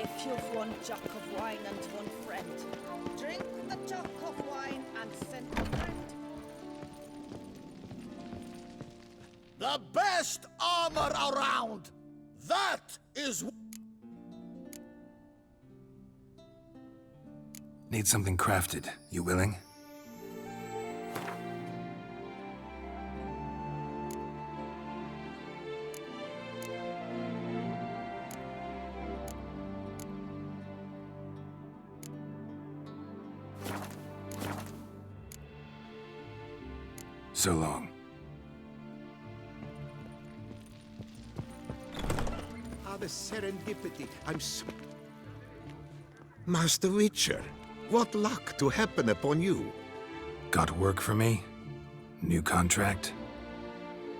if you've one jug of wine and one friend, drink the jug of wine and send a friend. The best armor around! That is... Need something crafted. You willing? So long. The serendipity. Master Witcher, what luck to happen upon you. Got work for me? New contract?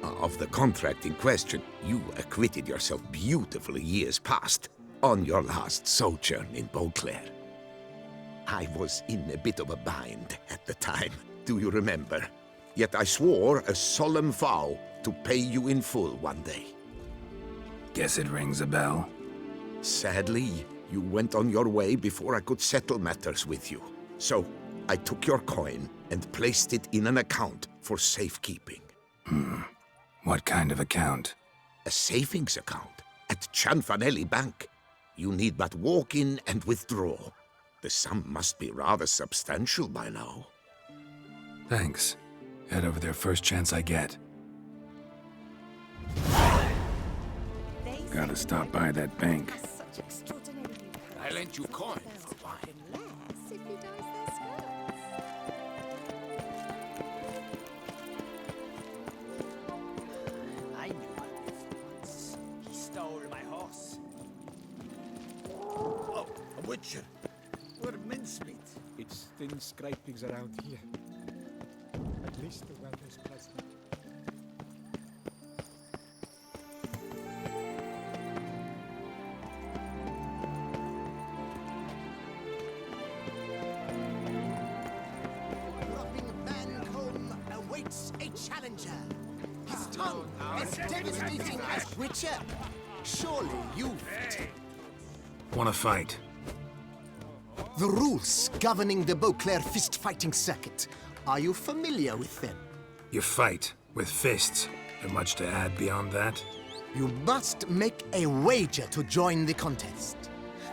Of the contract in question, you acquitted yourself beautifully years past, on your last sojourn in Beauclair. I was in a bit of a bind at the time, do you remember? Yet I swore a solemn vow to pay you in full one day. Guess it rings a bell. Sadly, you went on your way before I could settle matters with you. So, I took your coin and placed it in an account for safekeeping. What kind of account? A savings account at Cianfanelli Bank. You need but walk in and withdraw. The sum must be rather substantial by now. Thanks. Head over there first chance I get. Gotta stop by that bank. I lent you coin for wine. I knew my once. He stole my horse. Oh, a witcher. We're mincemeat. It's thin scrapings around here. At least the weather's pleasant. A challenger. His tongue as devastating as Witcher. Surely you fit it. Wanna fight? The rules governing the Beauclair fist-fighting circuit. Are you familiar with them? You fight with fists. There much to add beyond that? You must make a wager to join the contest.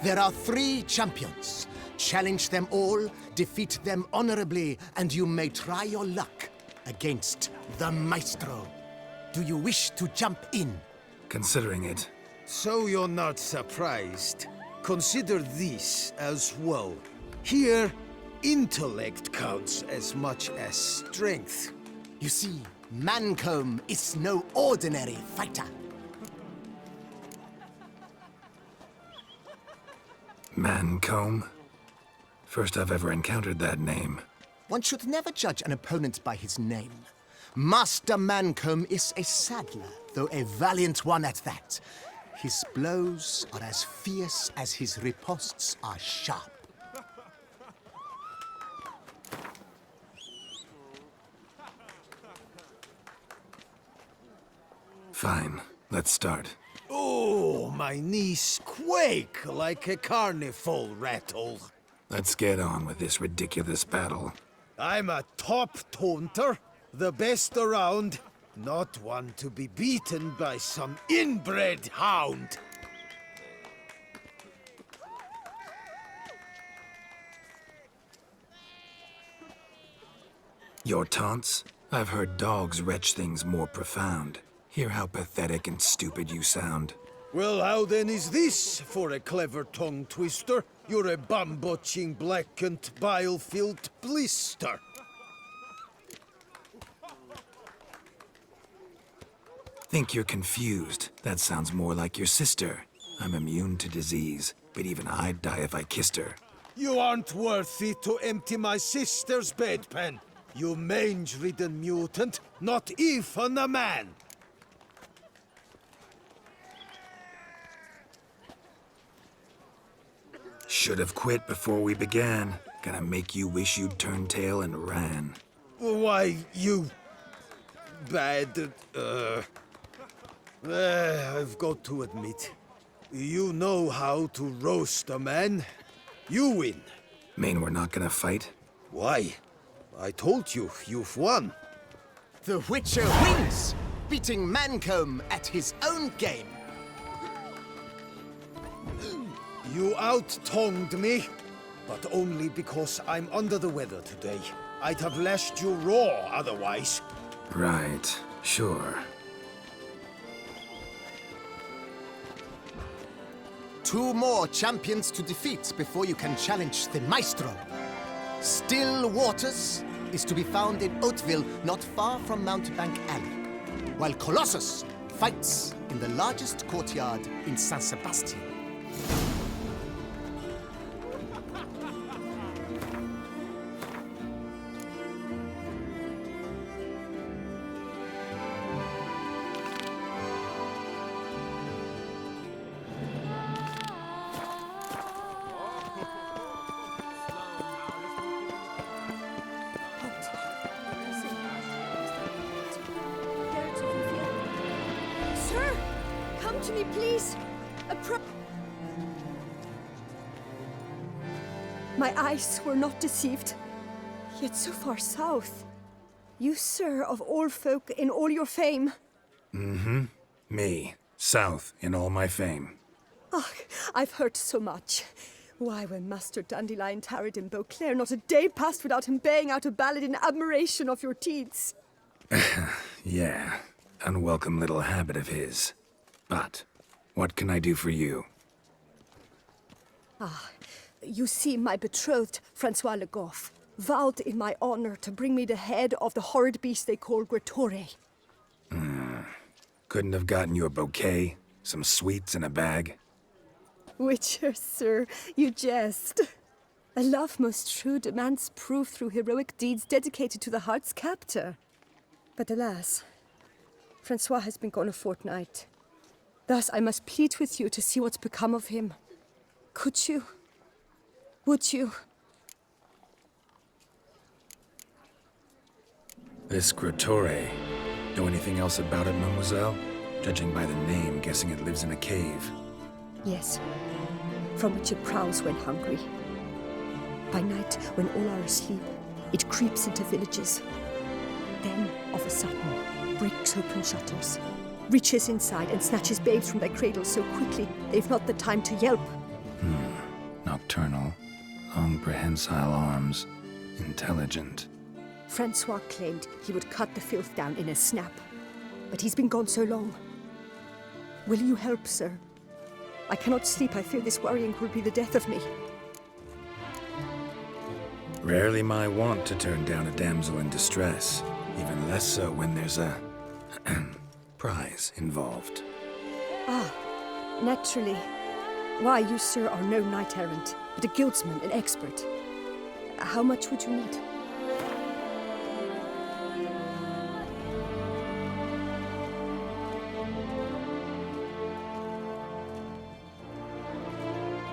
There are 3 champions. Challenge them all, defeat them honorably, and you may try your luck against the Maestro. Do you wish to jump in? Considering it. So you're not surprised. Consider this as well. Here, intellect counts as much as strength. You see, Mancomb is no ordinary fighter. Mancomb? First I've ever encountered that name. One should never judge an opponent by his name. Master Mancomb is a saddler, though a valiant one at that. His blows are as fierce as his riposts are sharp. Fine, let's start. Oh, my knees quake like a carnival rattle. Let's get on with this ridiculous battle. I'm a top taunter, the best around, not one to be beaten by some inbred hound. Your taunts? I've heard dogs retch things more profound. Hear how pathetic and stupid you sound. Well, how then is this for a clever tongue twister? You're a bum-botching, blackened, bile-filled blister. Think you're confused. That sounds more like your sister. I'm immune to disease, but even I'd die if I kissed her. You aren't worthy to empty my sister's bedpan. You mange-ridden mutant, not even a man. Should have quit before we began. Gonna make you wish you'd turned tail and ran. Why, you... bad... I've got to admit, You know how to roast a man. You win. Mean we're not gonna fight? Why? I told you, you've won. The Witcher wins, beating Mancomb at his own game. You out-tongued me, but only because I'm under the weather today. I'd have lashed you raw otherwise. Right, sure. 2 more champions to defeat before you can challenge the Maestro. Still Waters is to be found in Oatville, not far from Mountebank Alley, while Colossus fights in the largest courtyard in San Sebastian. Sir, come to me, please. My eyes were not deceived, yet so far south. You, sir, of all folk in all your fame. Me, south in all my fame. Ah, I've heard so much. Why, when Master Dandelion tarried in Beauclair, not a day passed without him baying out a ballad in admiration of your deeds. Yeah, unwelcome little habit of his. But, what can I do for you? You see, my betrothed, Francois Le Goff, vowed in my honor to bring me the head of the horrid beast they call Gretore. Couldn't have gotten you a bouquet, some sweets in a bag? Witcher, sir, you jest. A love most true demands proof through heroic deeds dedicated to the heart's captor. But alas, Francois has been gone a fortnight. Thus I must plead with you to see what's become of him. Could you? Would you? This Gretore. Know anything else about it, mademoiselle? Judging by the name, guessing it lives in a cave. Yes, from which it prowls when hungry. By night, when all are asleep, it creeps into villages. Then, of a sudden, breaks open shutters, reaches inside and snatches babes from their cradles so quickly they've not the time to yelp. Nocturnal, long prehensile arms, intelligent. Francois claimed he would cut the filth down in a snap, but he's been gone so long. Will you help, sir? I cannot sleep. I fear this worrying will be the death of me. Rarely my wont to turn down a damsel in distress, even less so when there's a prize involved. Naturally. Why, you, sir, are no knight-errant, but a guildsman, an expert. How much would you need?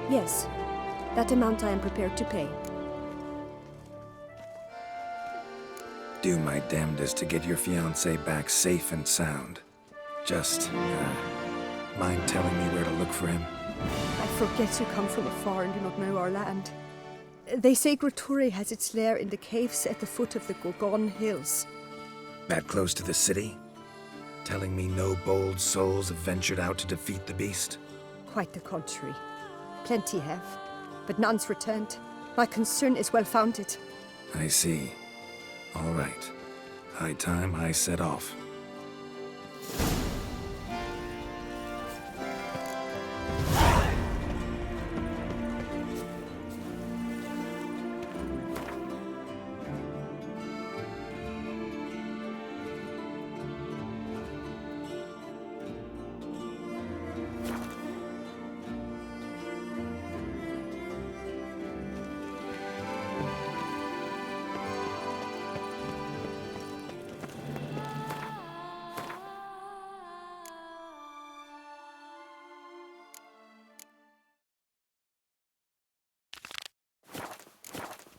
Yes, that amount I am prepared to pay. Do my damnedest to get your fiancé back safe and sound. Just, mind telling me where to look for him? I forget you come from afar and do not know our land. They say Gretore has its lair in the caves at the foot of the Gorgon Hills. That close to the city? Telling me no bold souls have ventured out to defeat the beast? Quite the contrary. Plenty have, but none's returned. My concern is well-founded. I see. All right. High time I set off.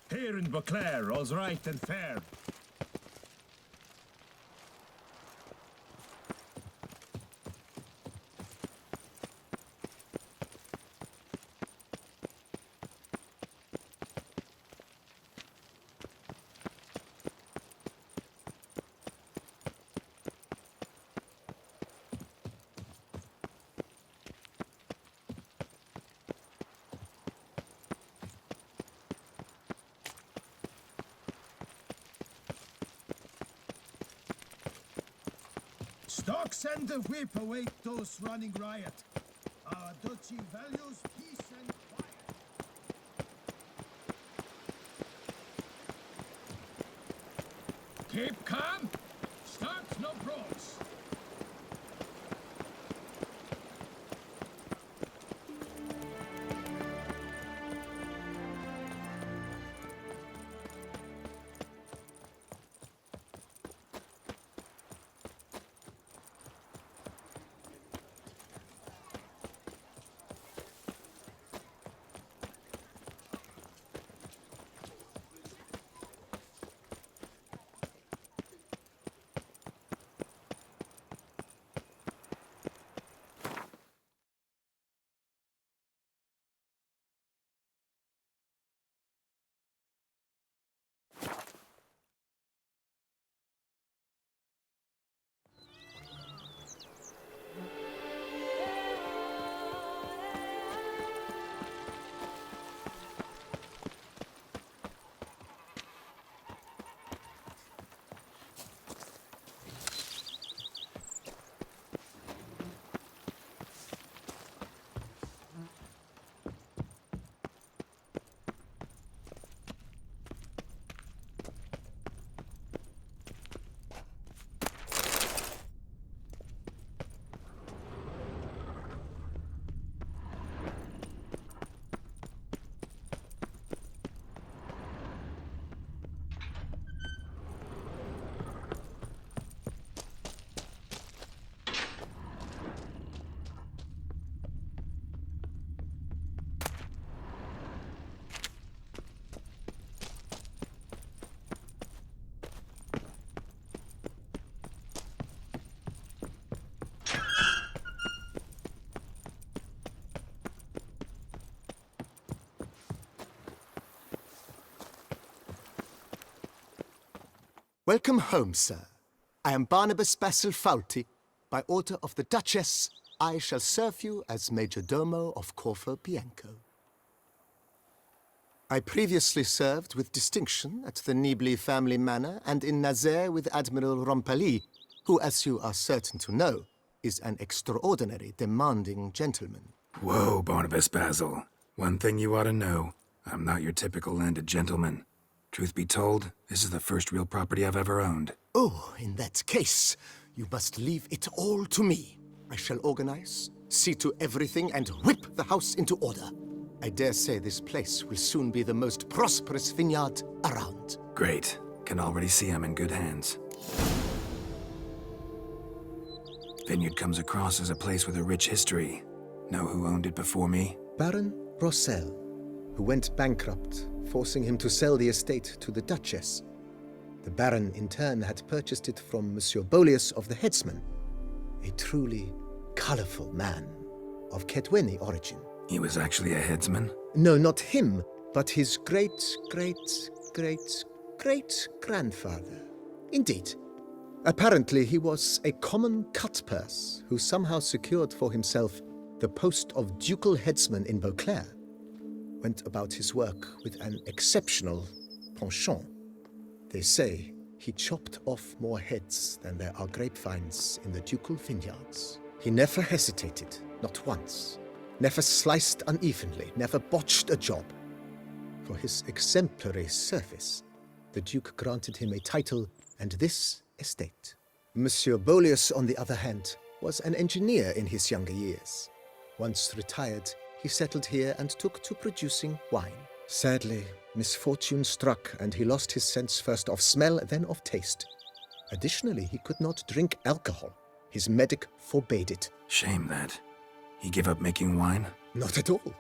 Here in Beauclair, all's right and fair. Stocks and the whip await those running riot. Our duchy values peace and quiet. Keep calm. Start no brawls. Welcome home, sir. I am Barnabas Basil Faulty. By order of the Duchess, I shall serve you as Major Domo of Corvo Bianco. I previously served with distinction at the Nibli family manor and in Nazaire with Admiral Rompali, who, as you are certain to know, is an extraordinary demanding gentleman. Whoa, Barnabas Basil. One thing you ought to know. I'm not your typical landed gentleman. Truth be told, this is the first real property I've ever owned. Oh, in that case, you must leave it all to me. I shall organize, see to everything, and whip the house into order. I dare say this place will soon be the most prosperous vineyard around. Great. Can already see I'm in good hands. Vineyard comes across as a place with a rich history. Know who owned it before me? Baron Rossel, who went bankrupt, forcing him to sell the estate to the Duchess. The Baron, in turn, had purchased it from Monsieur Bolius of the Headsman, a truly colorful man of Ketweni origin. He was actually a headsman? No, not him, but his great-great-great-great-grandfather. Indeed. Apparently, he was a common cut-purse who somehow secured for himself the post of ducal headsman in Beauclair. Went about his work with an exceptional penchant. They say he chopped off more heads than there are grapevines in the ducal vineyards. He never hesitated, not once. Never sliced unevenly, never botched a job. For his exemplary service, the Duke granted him a title and this estate. Monsieur Bolius, on the other hand, was an engineer in his younger years. Once retired, he settled here and took to producing wine. Sadly, misfortune struck and he lost his sense first of smell, then of taste. Additionally, he could not drink alcohol. His medic forbade it. Shame that. He gave up making wine? Not at all.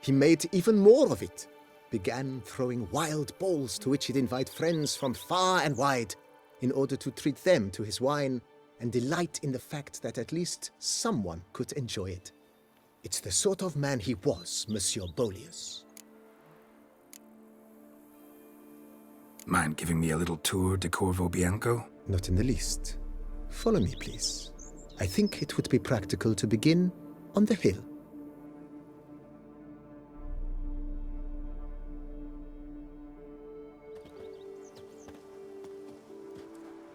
He made even more of it. Began throwing wild balls to which he'd invite friends from far and wide in order to treat them to his wine and delight in the fact that at least someone could enjoy it. It's the sort of man he was, Monsieur Bolius. Mind giving me a little tour de Corvo Bianco? Not in the least. Follow me, please. I think it would be practical to begin on the hill.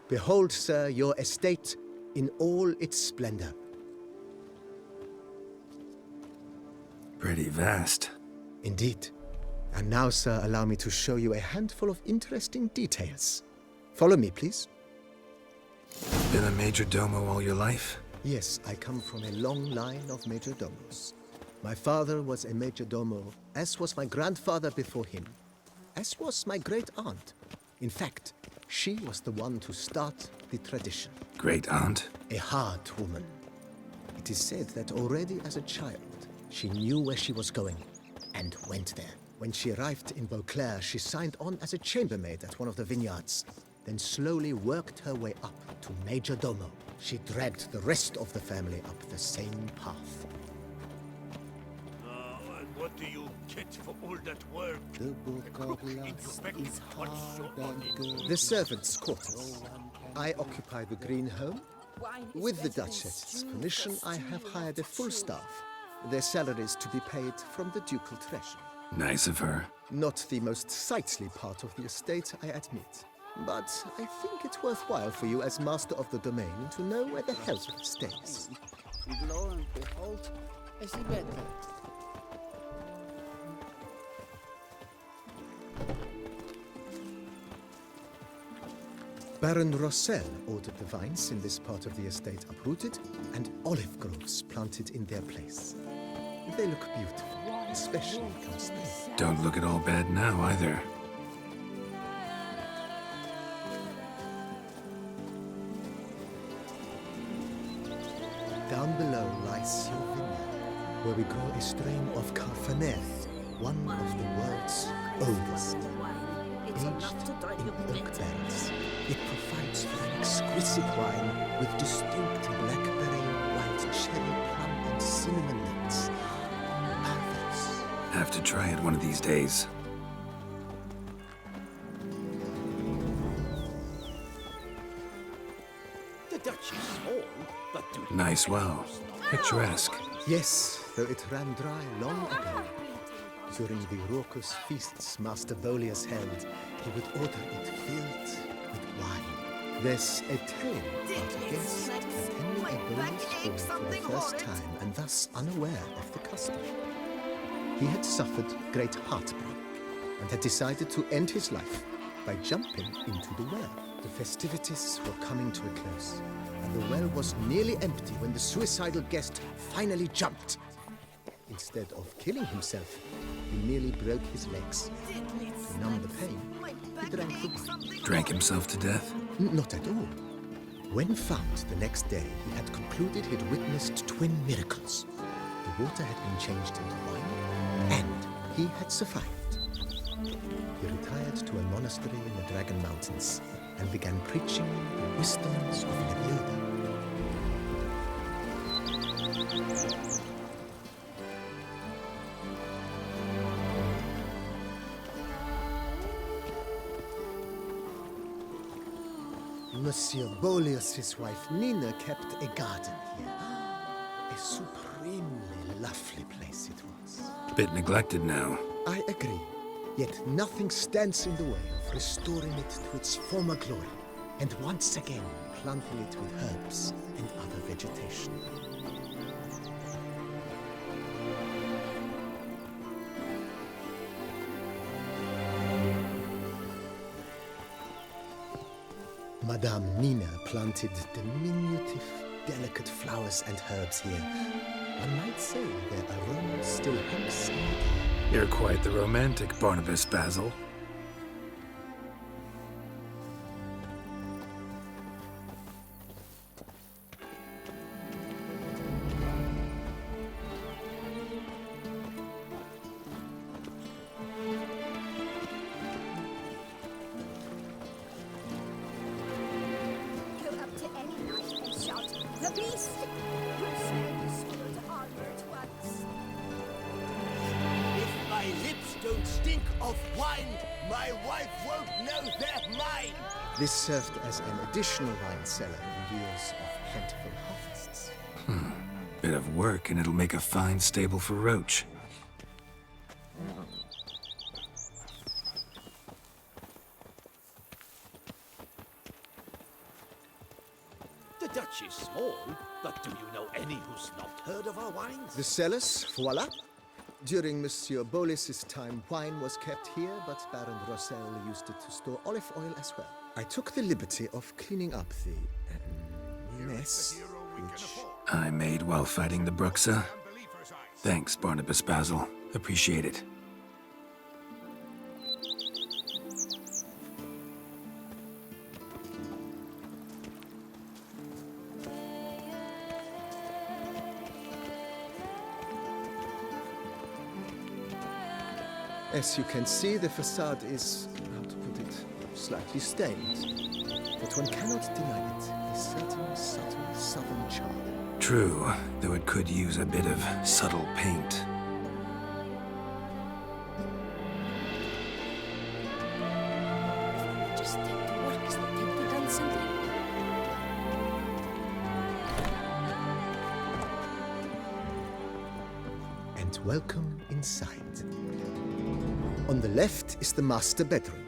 Behold, sir, your estate in all its splendor. Pretty vast. Indeed. And now, sir, allow me to show you a handful of interesting details. Follow me, please. Been a major domo all your life? Yes, I come from a long line of majordomos. My father was a majordomo, as was my grandfather before him, as was my great-aunt. In fact, she was the one to start the tradition. Great-aunt? A hard woman. It is said that already as a child, she knew where she was going and went there. When she arrived in Beauclair, she signed on as a chambermaid at one of the vineyards, then slowly worked her way up to majordomo. She dragged the rest of the family up the same path. And what do you get for all that work? The book of lust is hard and good. The servants' quarters. I occupy the green home. With the Duchess's permission, I have hired a full staff. Their salaries to be paid from the ducal treasury. Nice of her. Not the most sightly part of the estate, I admit. But I think it's worthwhile for you as master of the domain to know where the husband stays. Lo and behold, es die Wette. Baron Rossel ordered the vines in this part of the estate uprooted and olive groves planted in their place. They look beautiful, especially come spring. Don't look at all bad now, either. Down below lies your vineyard, where we grow a strain of Carfaner, one of the world's oldest. Aged in oak barrels, it provides for an exquisite wine with distinct blackberry, white cherry, plum, and cinnamon notes. Marvelous. Have to try it one of these days. The Dutch is small, but do Nice well. Picturesque. Yes, though it ran dry long ago. During the raucous feasts Master Bolius held, he would order it filled with wine. There's a tale about a guest attending a Bolius ball for the first time and thus unaware of the custom. He had suffered great heartbreak and had decided to end his life by jumping into the well. The festivities were coming to a close, and the well was nearly empty when the suicidal guest finally jumped. Instead of killing himself, he merely broke his legs. To numb the pain, he drank the wine. Drank himself to death? Not at all. When found the next day, he had concluded he'd witnessed twin miracles. The water had been changed into wine, and he had survived. He retired to a monastery in the Dragon Mountains and began preaching the wisdoms of Lebioda. Monsieur Bolius' wife Nina kept a garden here. A supremely lovely place it was. Bit neglected now. I agree. Yet nothing stands in the way of restoring it to its former glory, and once again planting it with herbs and other vegetation. Madame Nina planted diminutive, delicate flowers and herbs here. One might say their aroma still hangs in the air. You're quite the romantic, Barnabas Basil. Go up to any knight and shout, "The beast!" Will smell the sword armor at once. If my lips don't stink of wine, my wife won't know they're mine. This served as an additional wine cellar in years of plentiful harvests. Bit of work, and it'll make a fine stable for Roach. The Dutch is small, but do you know any who's not heard of our wines? The cellars, voila. During Monsieur Bolis's time, wine was kept here, but Baron Rossel used it to store olive oil as well. I took the liberty of cleaning up the mess, which... I made while fighting the Bruxa. Thanks, Barnabas Basil. Appreciate it. As you can see, the facade is, how to put it, slightly stained. But one cannot deny it. A certain subtle southern charm. True, though it could use a bit of subtle paint. Just take the works that take the done something. And welcome inside. On the left is the master bedroom.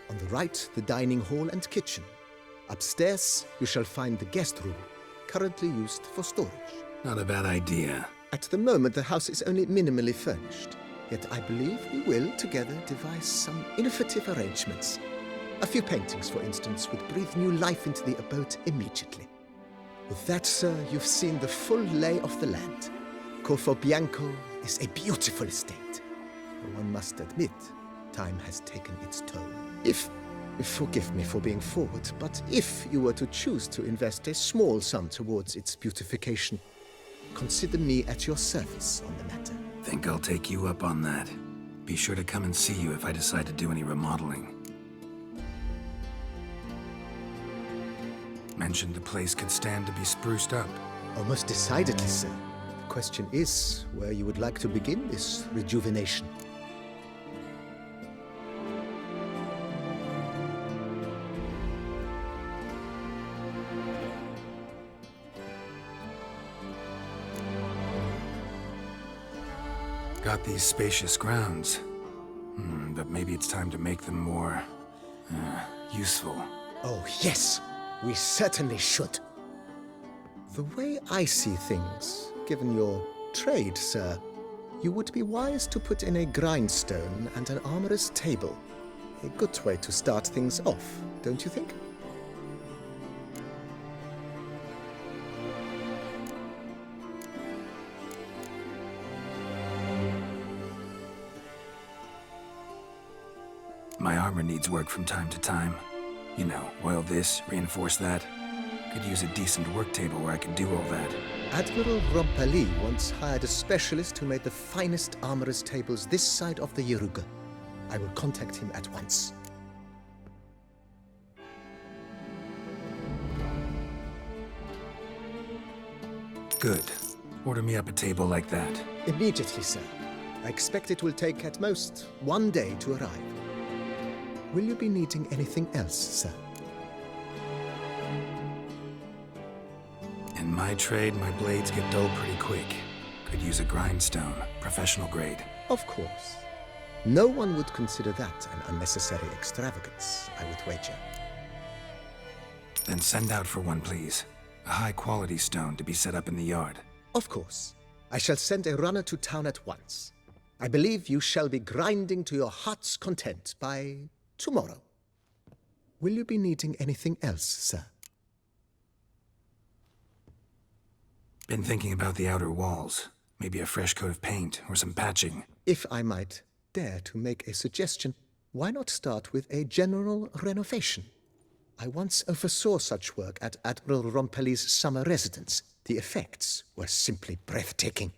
On the right, the dining hall and kitchen. Upstairs, you shall find the guest room, currently used for storage. Not a bad idea. At the moment, the house is only minimally furnished. Yet I believe we will, together, devise some innovative arrangements. A few paintings, for instance, would breathe new life into the abode immediately. With that, sir, you've seen the full lay of the land. Corfo Bianco is a beautiful estate. But one must admit, time has taken its toll. Forgive me for being forward, but if you were to choose to invest a small sum towards its beautification, consider me at your service on the matter. Think I'll take you up on that. Be sure to come and see you if I decide to do any remodeling. Mentioned the place could stand to be spruced up. Almost decidedly, sir. The question is where you would like to begin this rejuvenation. Got these spacious grounds. But maybe it's time to make them more... useful. Oh, yes! We certainly should. The way I see things, given your trade, sir, you would be wise to put in a grindstone and an armorer's table. A good way to start things off, don't you think? My armor needs work from time to time. You know, oil this, reinforce that. Could use a decent work table where I could do all that. Admiral Rompali once hired a specialist who made the finest armorer's tables this side of the Yaruga. I will contact him at once. Good. Order me up a table like that. Immediately, sir. I expect it will take at most 1 day to arrive. Will you be needing anything else, sir? In my trade, my blades get dull pretty quick. Could use a grindstone, professional grade. Of course. No one would consider that an unnecessary extravagance, I would wager. Then send out for one, please. A high-quality stone to be set up in the yard. Of course. I shall send a runner to town at once. I believe you shall be grinding to your heart's content by tomorrow. Will you be needing anything else, sir? Been thinking about the outer walls. Maybe a fresh coat of paint or some patching. If I might dare to make a suggestion, why not start with a general renovation? I once oversaw such work at Admiral Rompeli's summer residence. The effects were simply breathtaking.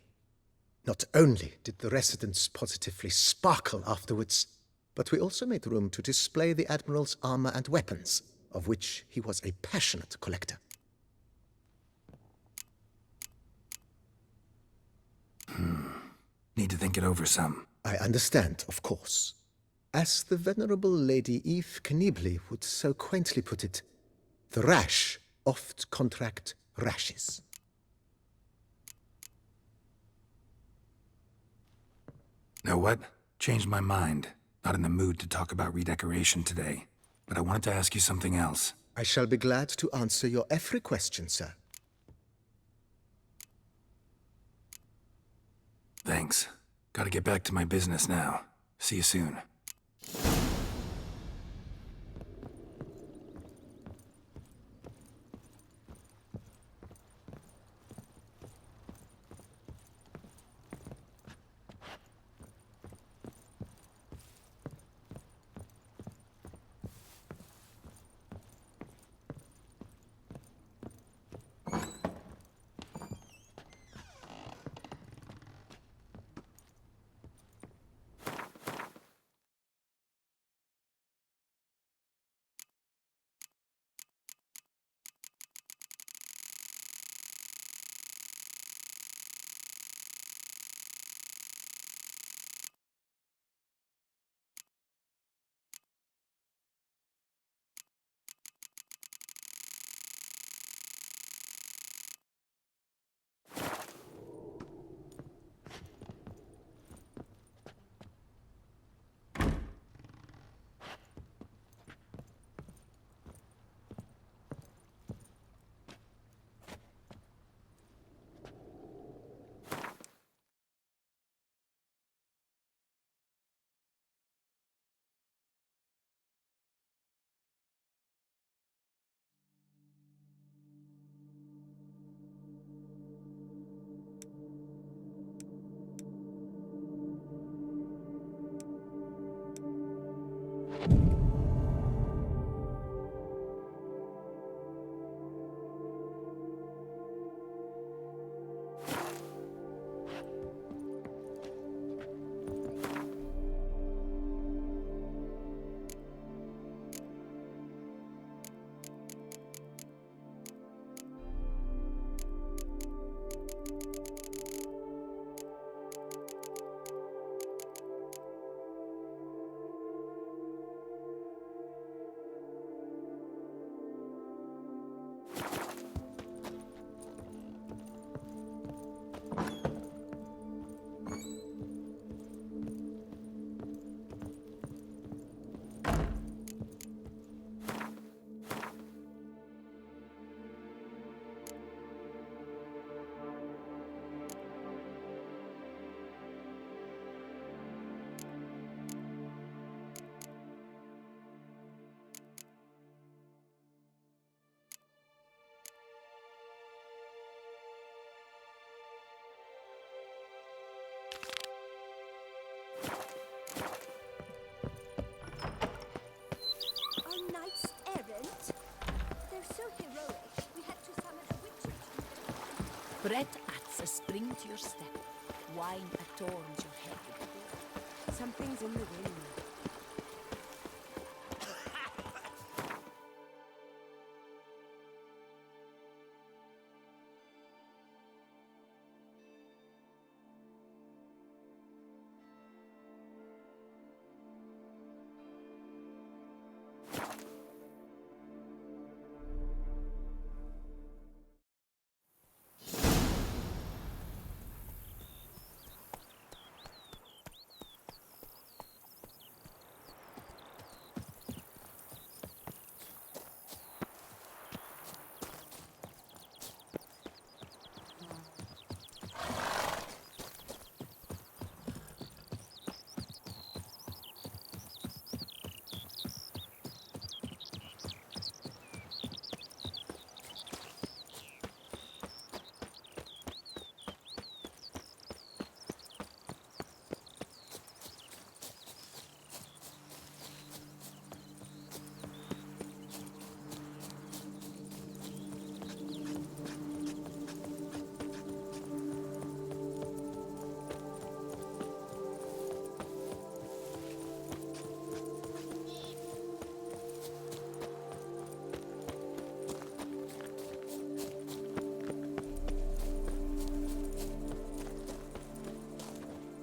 Not only did the residence positively sparkle afterwards, but we also made room to display the Admiral's armor and weapons, of which he was a passionate collector. Need to think it over some. I understand, of course. As the venerable Lady Eve Knibley would so quaintly put it, the rash oft contract rashes. Know what? Changed my mind. Not in the mood to talk about redecoration today. But I wanted to ask you something else. I shall be glad to answer your every question, sir. Thanks. Gotta get back to my business now. See you soon. Bread adds a spring to your step. Wine adorns your head. Something's in the wind.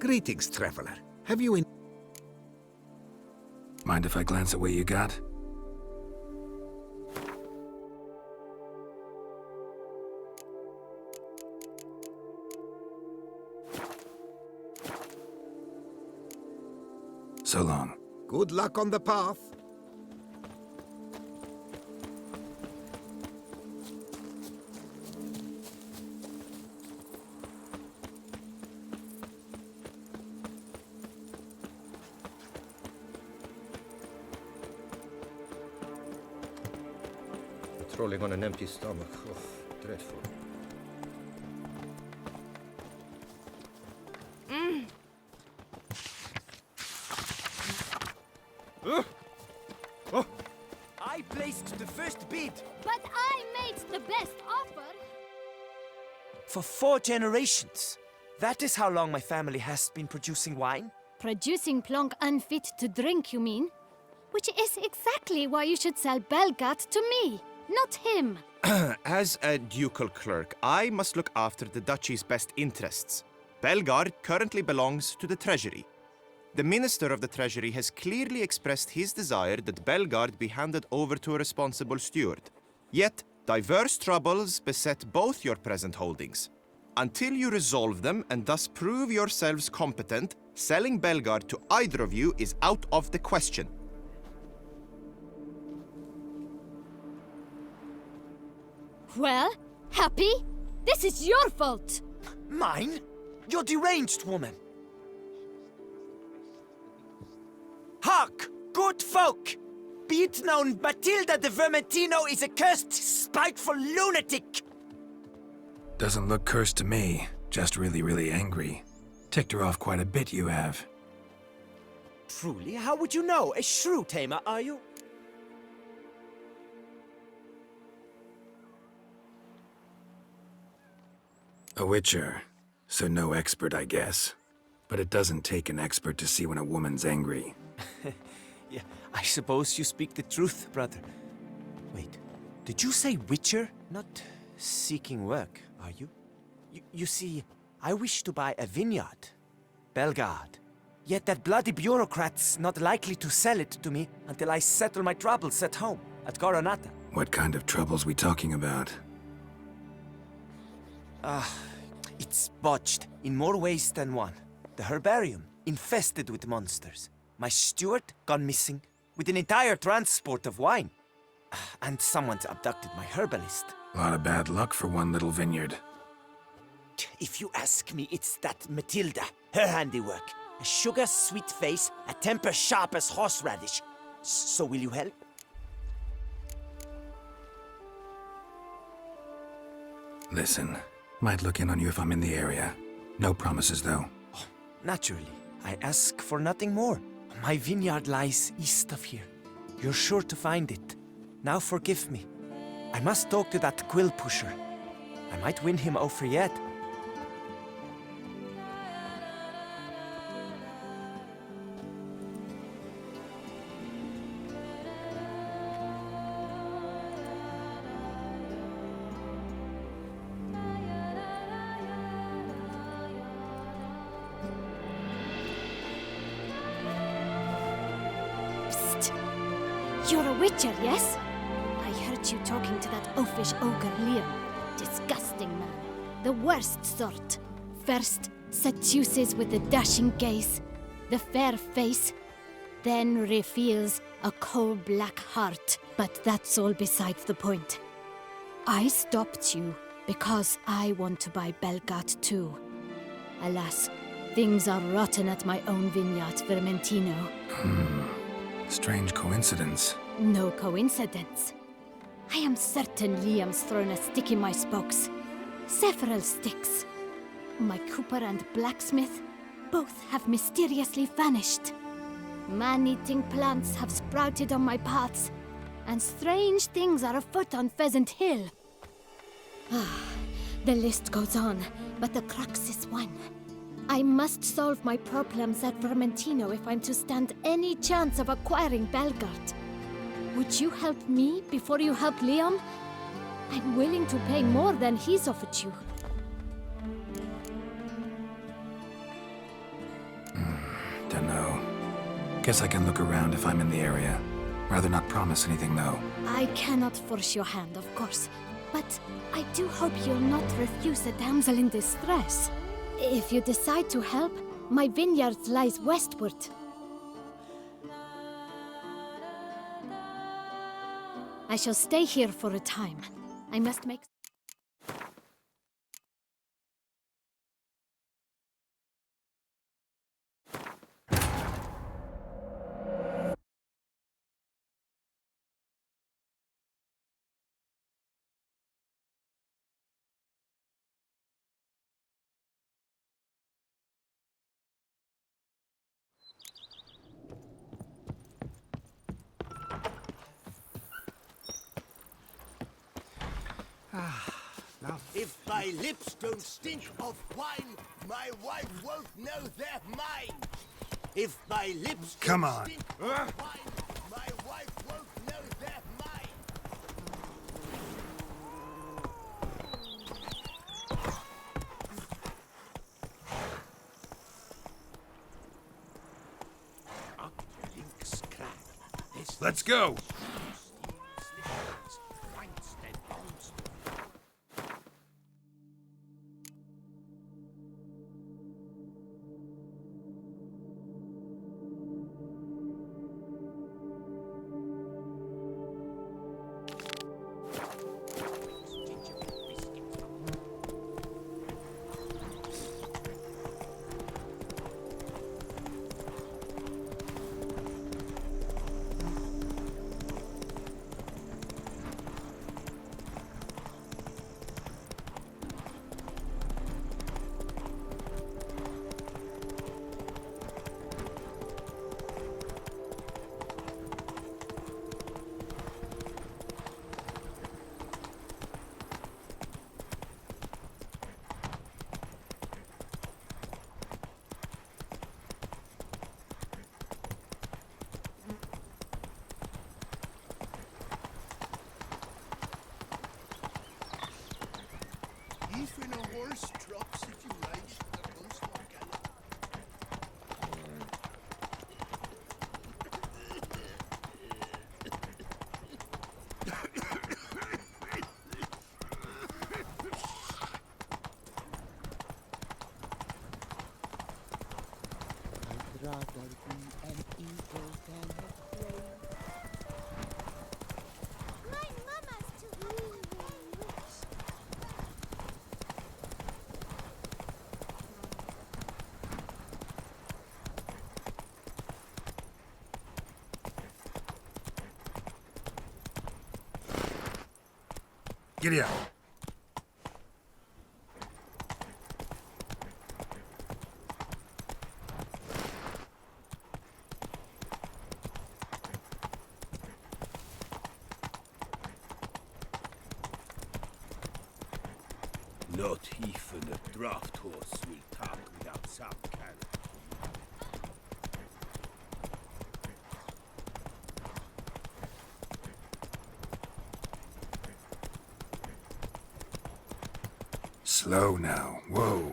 Greetings, traveler. Have you in... Mind if I glance at what you got? So long. Good luck on the path. Strolling on an empty stomach. Oh, dreadful. I placed the first bid. But I made the best offer. For 4 generations. That is how long my family has been producing wine. Producing plonk unfit to drink, you mean? Which is exactly why you should sell Belgat to me, not him. As a ducal clerk, I must look after the duchy's best interests. Belgard currently belongs to the treasury. The minister of the treasury has clearly expressed his desire that Belgard be handed over to a responsible steward. Yet, diverse troubles beset both your present holdings. Until you resolve them and thus prove yourselves competent, selling Belgard to either of you is out of the question. Well, happy? This is your fault. Mine? You're deranged, woman. Hark, good folk! Be it known, Matilda de Vermentino is a cursed, spiteful lunatic! Doesn't look cursed to me, just really, really angry. Ticked her off quite a bit, you have. Truly? How would you know? A shrew tamer, are you? A witcher, so no expert, I guess. But it doesn't take an expert to see when a woman's angry. Yeah, I suppose you speak the truth, brother. Wait, did you say witcher? Not seeking work, are you? You see, I wish to buy a vineyard. Belgard. Yet that bloody bureaucrat's not likely to sell it to me until I settle my troubles at home, at Coronata. What kind of troubles we talking about? It's botched in more ways than one. The herbarium, infested with monsters. My steward gone missing, with an entire transport of wine. And someone's abducted my herbalist. A lot of bad luck for one little vineyard. If you ask me, it's that Matilda, her handiwork. A sugar-sweet face, a temper sharp as horseradish. So will you help? Listen, might look in on you if I'm in the area. No promises, though. Oh, naturally. I ask for nothing more. My vineyard lies east of here. You're sure to find it. Now forgive me. I must talk to that quill pusher. I might win him over yet. You're a witcher, yes? I heard you talking to that oafish ogre Liam. Disgusting man. The worst sort. First, seduces with the dashing gaze, the fair face, then reveals a coal-black heart. But that's all besides the point. I stopped you because I want to buy Belgat too. Alas, things are rotten at my own vineyard, Vermentino. Strange coincidence. No coincidence. I am certain Liam's thrown a stick in my spokes. Several sticks. My cooper and blacksmith both have mysteriously vanished. Man-eating plants have sprouted on my paths, and strange things are afoot on Pheasant Hill. The list goes on, but the crux is one. I must solve my problems at Vermentino if I'm to stand any chance of acquiring Belgard. Would you help me before you help Liam? I'm willing to pay more than he's offered you. Dunno. Guess I can look around if I'm in the area. Rather not promise anything, though. I cannot force your hand, of course. But I do hope you'll not refuse a damsel in distress. If you decide to help, my vineyard lies westward. I shall stay here for a time. I must make... my lips don't stink of wine, my wife won't know they're mine. If my lips Come don't on. stink of wine, my wife won't know they're mine. Let's go. Even a horse drops if you like. The most organic. I'd rather be an eagle than a crane. My mama's too really rich. Giddy up. Not even a draft horse will talk without some cannon. Slow now. Whoa.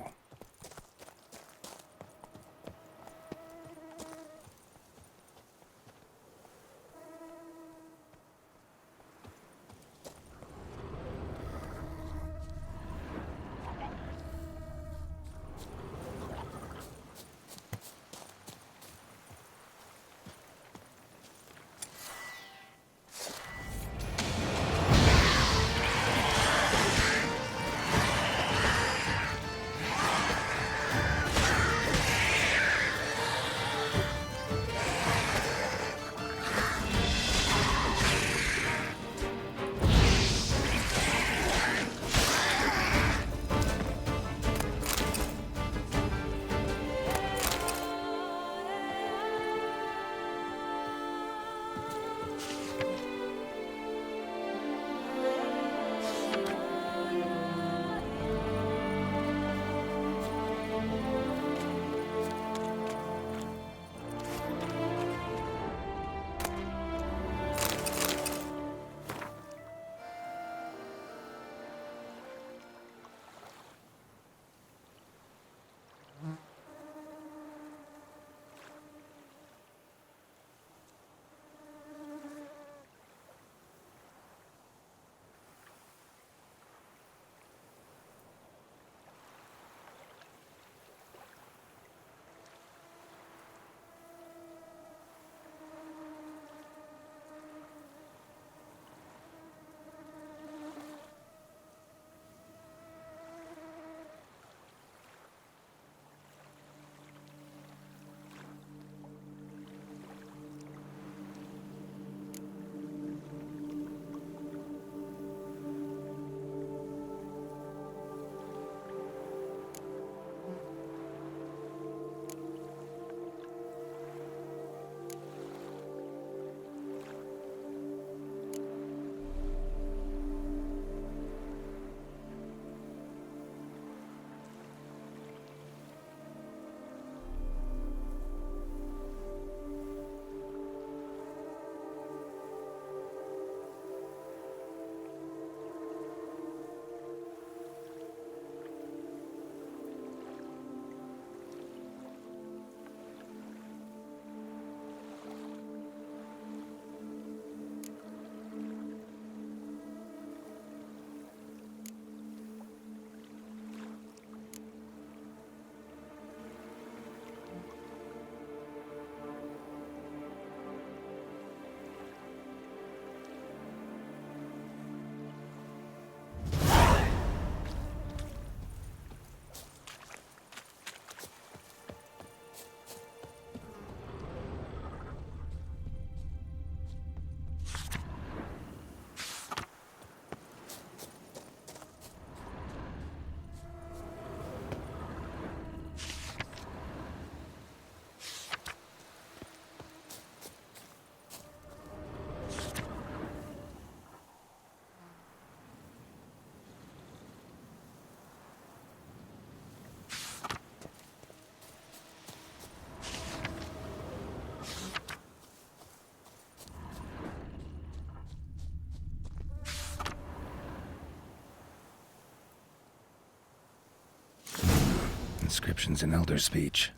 inscriptions in Elder speech.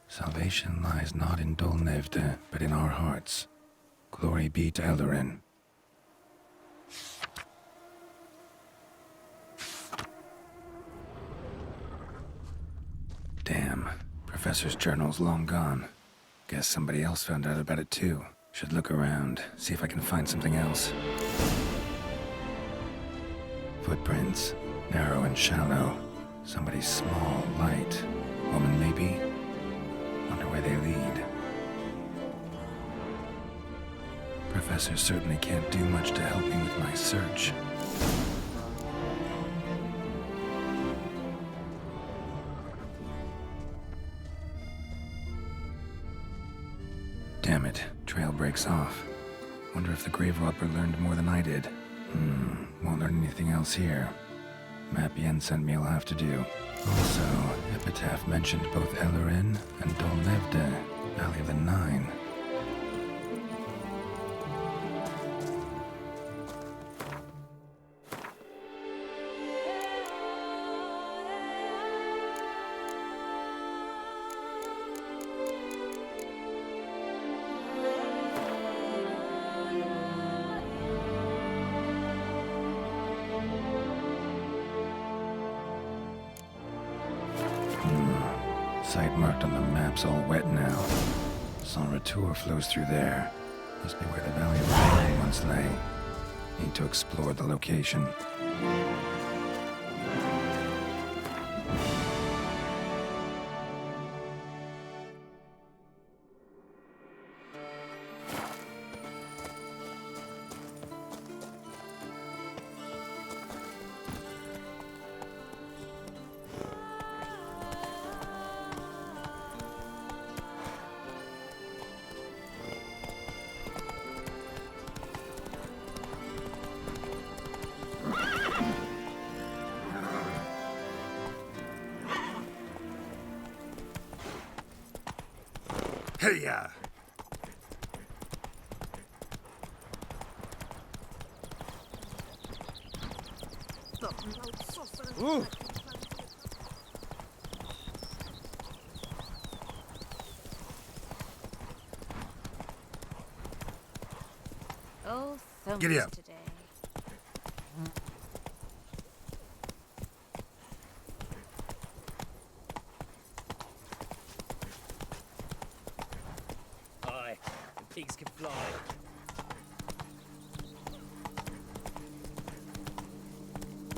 Salvation lies not in Dolnevde, but in our hearts. Glory be to Eldarin. Damn. Professor's journal's long gone. Guess somebody else found out about it too. Should look around, see if I can find something else. Footprints. Narrow and shallow. Somebody small, light. Woman, maybe? Wonder where they lead. Professor certainly can't do much to help me with my search. Damn it, trail breaks off. Wonder if the grave robber learned more than I did. Won't learn anything else here. Map Yen sent me will have to do. Also, Epitaph mentioned both Eldarin and Dolnevde, Valley of the Nine. Site marked on the map's all wet now. San Retour flows through there. Must be where the Valley of the Nine once lay. Need to explore the location. Hey-ya! Ooh. Oh, thumbs Giddy up. today. Aye, the pigs can fly.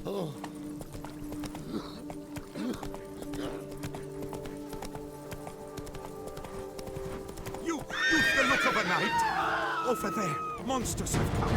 Oh. You've the look of a night! Over there, monsters have come.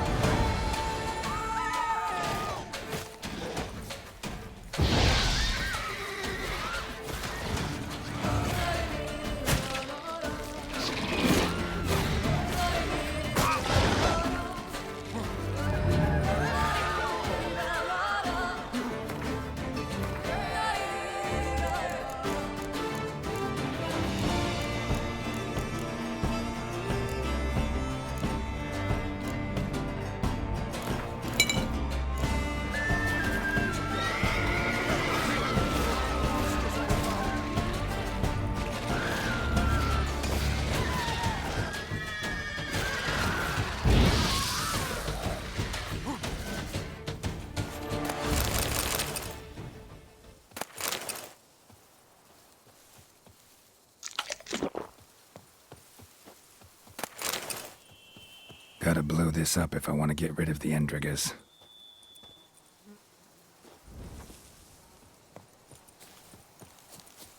Gotta blow this up if I want to get rid of the Endrigas.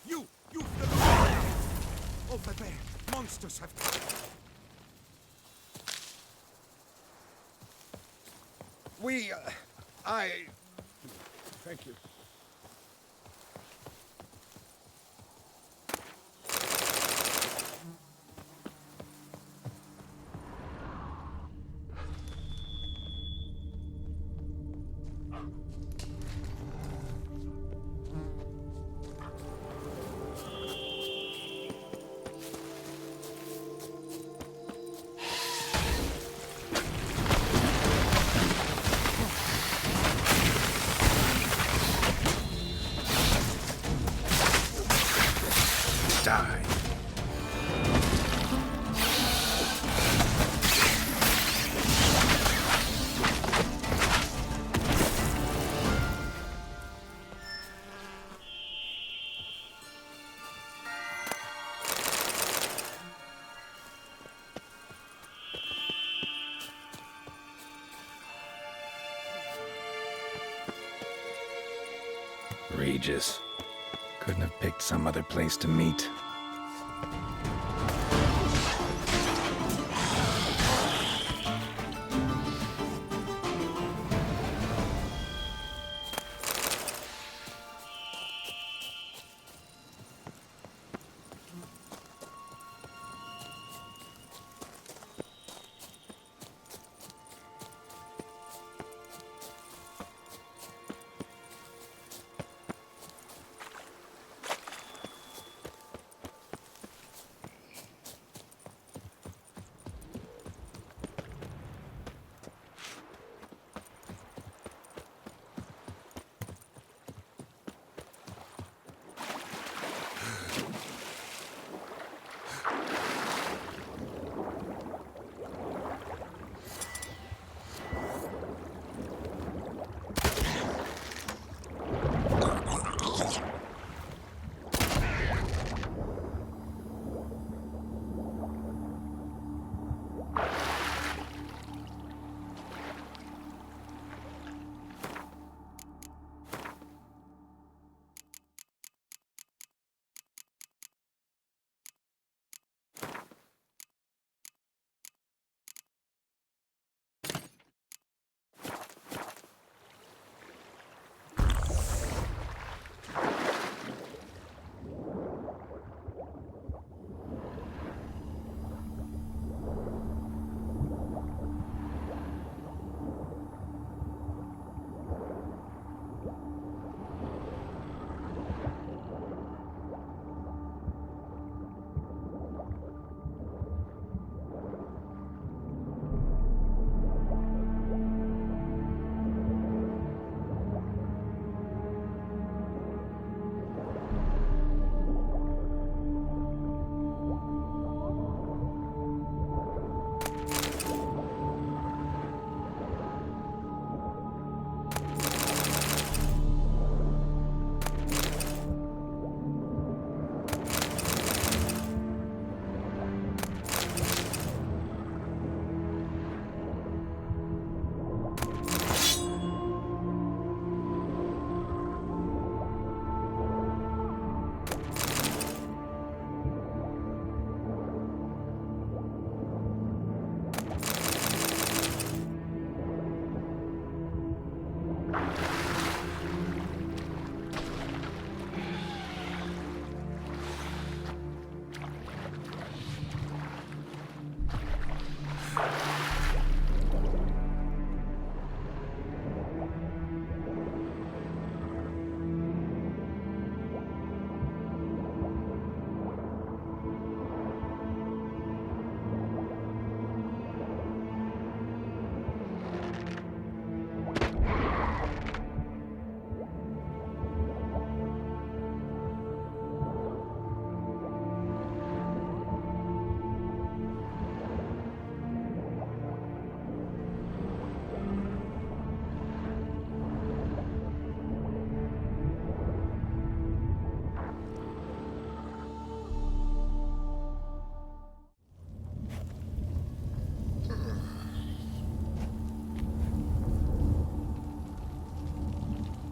You've the look of a night! Over there, monsters have come. Thank you. Regis. Couldn't have picked some other place to meet.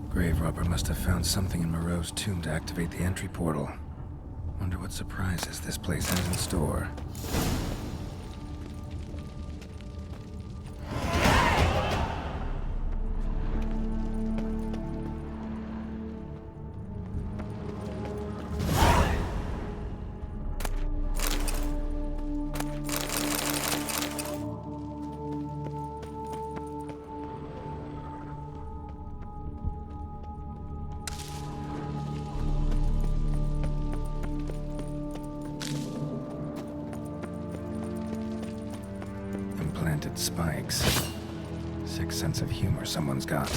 Grave robber must have found something in Moreau's tomb to activate the entry portal. Wonder what surprises this place has in store. Implanted spikes. Sick sense of humor someone's got.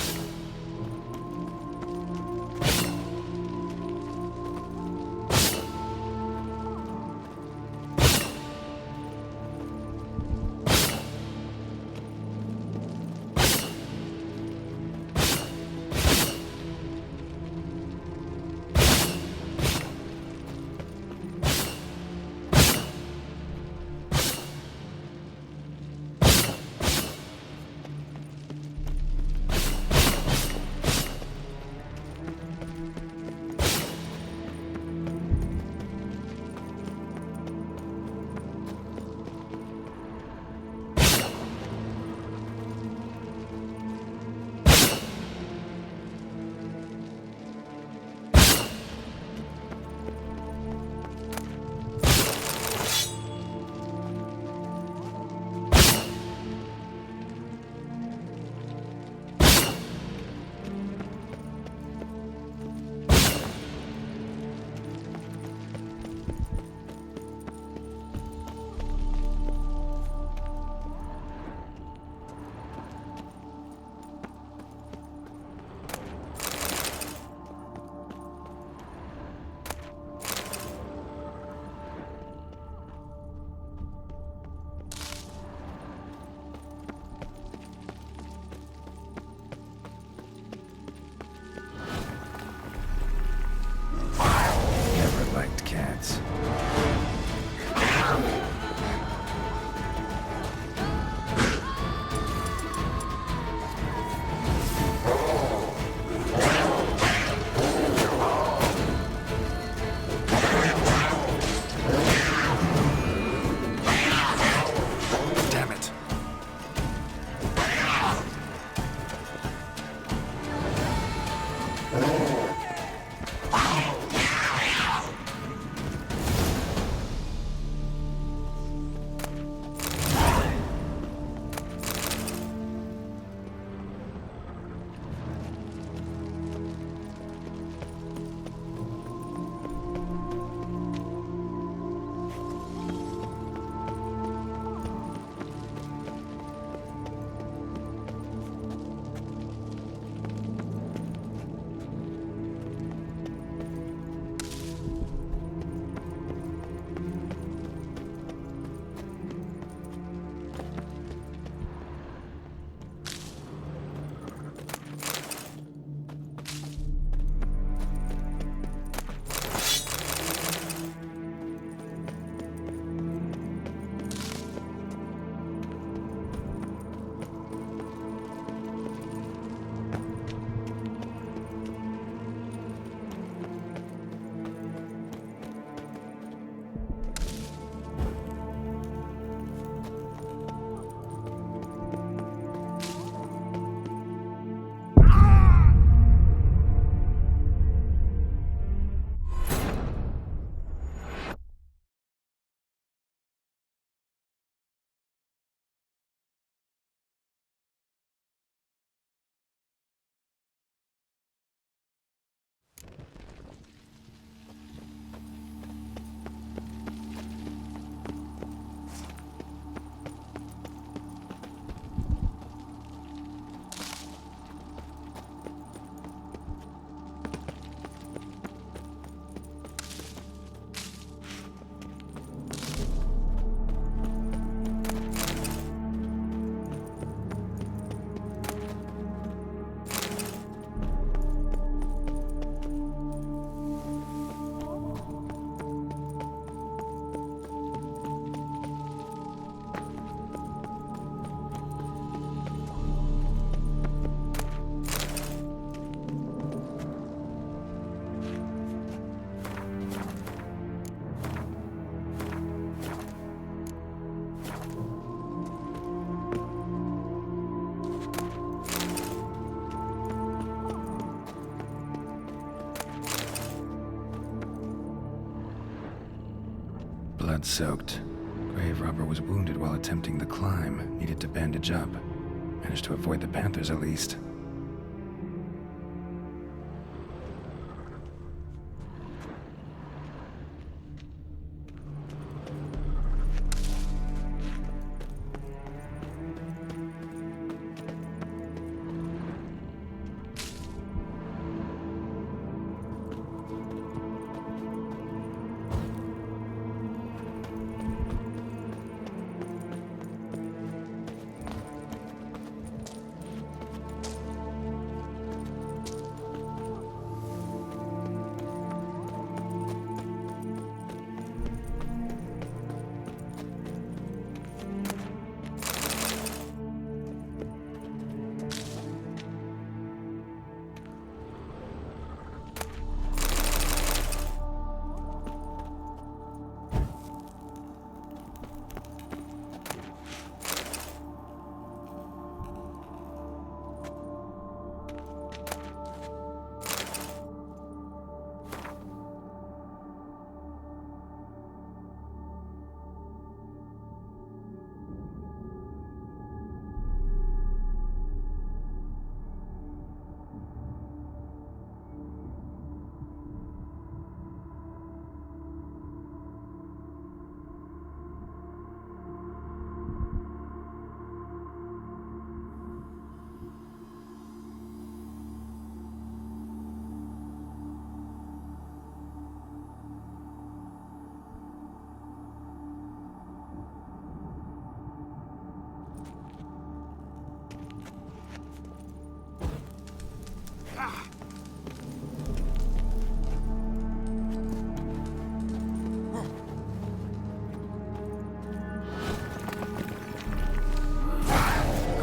blood-soaked. Grave robber was wounded while attempting the climb, needed to bandage up. Managed to avoid the panthers at least.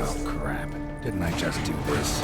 Oh crap, didn't I just do this?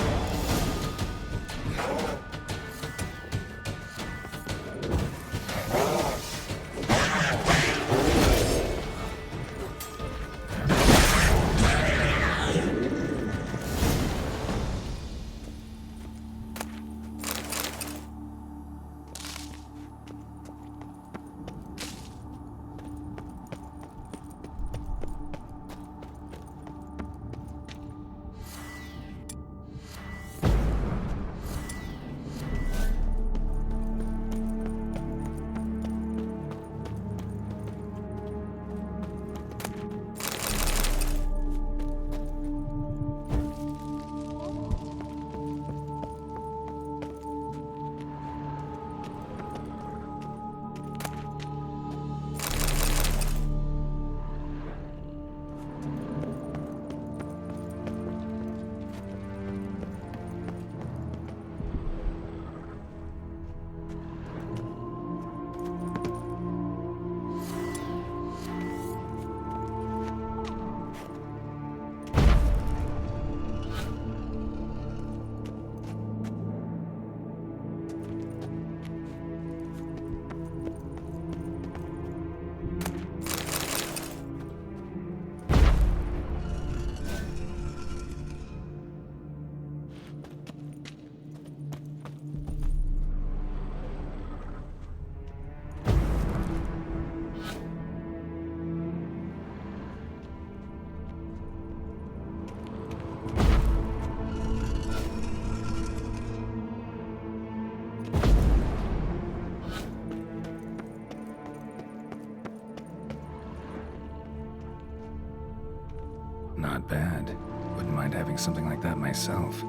Not bad. Wouldn't mind having something like that myself.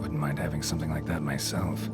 Wouldn't mind having something like that myself.